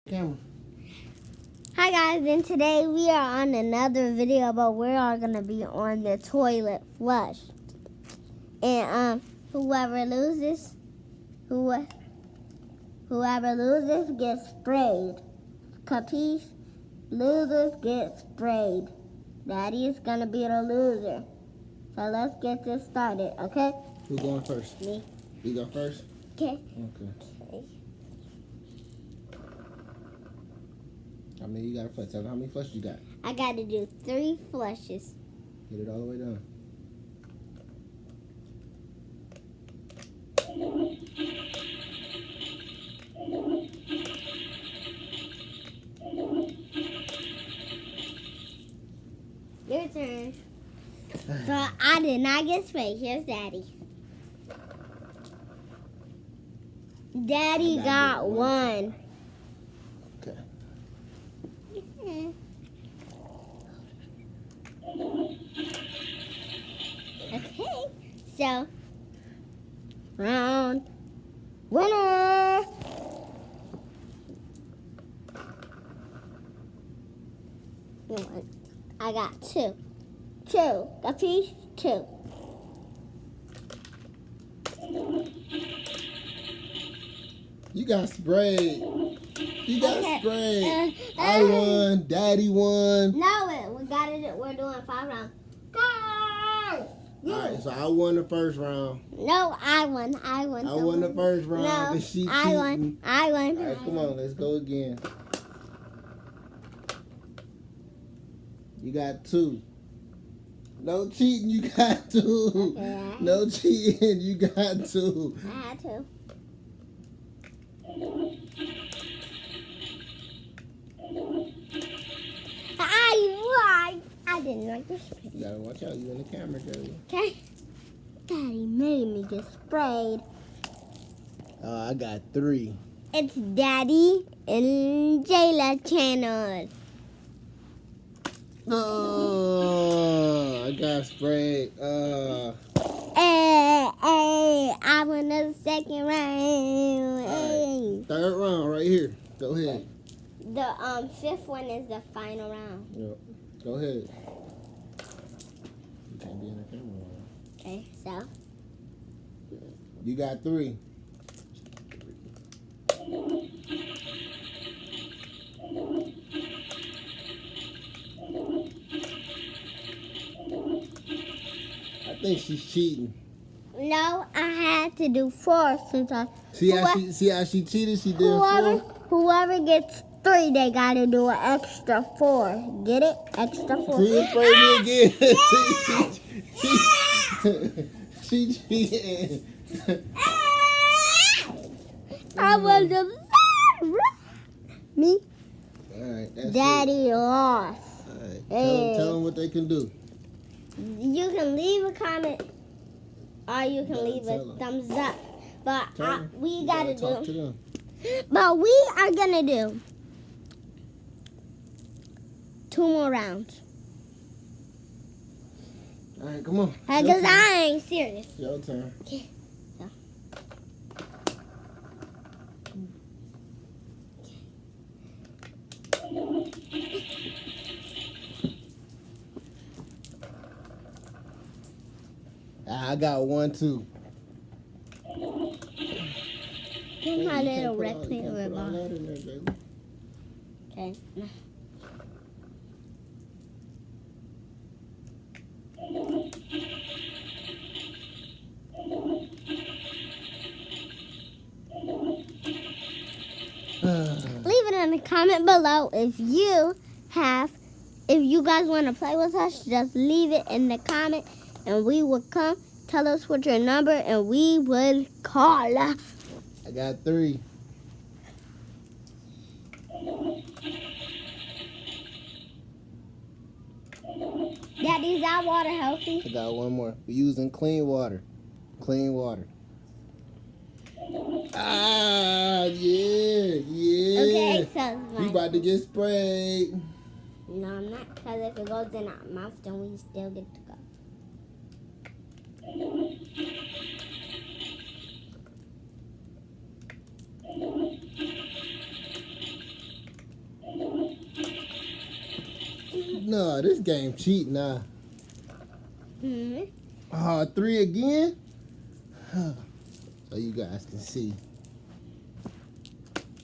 Camera. Hi guys, and today we are on another video, but we are gonna be on the toilet flush. And whoever loses gets sprayed. Capiche? Losers get sprayed. Daddy is gonna be the loser. So let's get this started, okay? Who's going first? Me. You go first? Okay. Okay. How many you got to flush? Tell me how many flushes you got. I gotta do 3 flushes. Get it all the way down. Your turn. So I did not get sprayed. Here's Daddy. Daddy got one. Okay. Okay. So round winner. I got 2. 2. Capiche? 2. You got sprayed. You got Okay. sprayed. I won. Daddy won. No, we got it. We're doing 5 rounds. Go! Alright, so I won the first round. No, I won. I won the first round. No, and she I won. cheating. I won. Alright, come on. Let's go again. You got 2. No cheating. You got 2. Okay. No cheating. You got 2. I had to. I didn't like this. You gotta watch out. You in the camera, girl. Okay. Daddy made me get sprayed. I got 3. It's Daddy and Jayla channel. Oh, I got sprayed. Hey, I won the second round. Right. Third round right here. Go ahead. The 5th one is the final round. Yep. Go ahead. You can't be in the camera. Okay, so You got 3. I think she's cheating. no, I had to do 4 since I. See how she cheated? She did 4. Whoever gets 3, they gotta do an extra 4. Get it? Extra 4. See, afraid me again. She cheating. I was the me. All right, that's Daddy lost. it. All right. Hey. Tell them what they can do. You can leave a comment or you can leave a tell 'em. thumbs up. But Tell 'em. we You gotta talk to do. them. But we are gonna do 2 more rounds. All right, come on. Because I ain't serious. Your turn. Okay. So. I got 1 too. Here's my You little can't put all rectangular that ball. in there, baby. Okay. Leave it in the comment below if you guys want to play with us. Just leave it in the comment and we will come. Tell us what your number and we will call. I got 3. Daddy, is that water healthy? I got 1 more. We're using clean water. Clean water. Ah, yeah. Okay, so You about to get sprayed. no, I'm not, because if it goes in our mouth, then we still get to go. No, this game cheat now. Mm-hmm. 3 again? So you guys can see.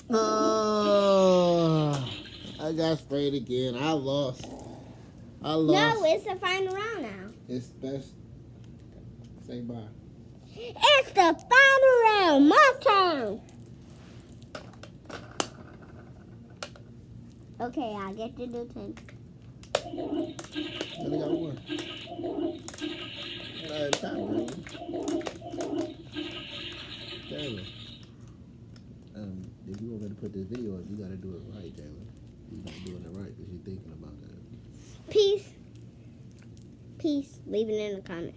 Oh, I got sprayed again. I lost. No, it's the final round now. It's best. Say bye. It's the final round. My turn. Okay, I get to do 10. Only got one. Time, bro. Jayla. If you want me to put this video up, you gotta do it right, Jayla. You're not doing it right because you're thinking about that. Peace. Peace. Leave it in the comments.